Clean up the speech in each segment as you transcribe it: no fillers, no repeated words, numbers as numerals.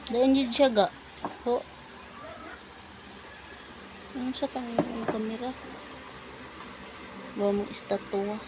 Dayon yun siya ga. Ho. Ano sa kanyang kamera? Bawa mong estatwa.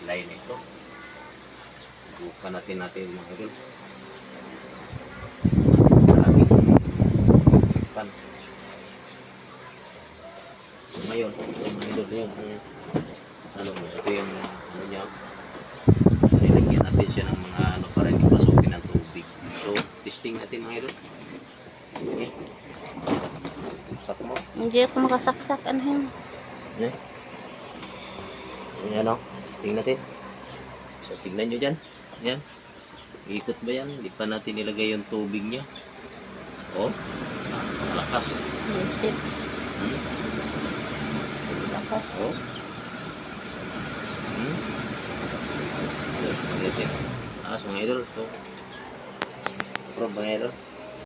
Line ito. Bukan natin mga idol. Pan. So ngayon, mga idol yung ito yung ano niya. Nilagyan natin siya ng mga para hindi pasukin ng tubig. So, testing natin mga idol. Okay. Sak mo. Hindi ako makasaksak. Ano yun? Okay. Ayan o. Tingnan natin. So, tignan nyo dyan. Ayan. Ikot ba yan? Hindi pa natin nilagay yung tubig niya. Oh. Malakas. Yusip. Lakas. Oh. Yes, mga idol. So, probe mga idol.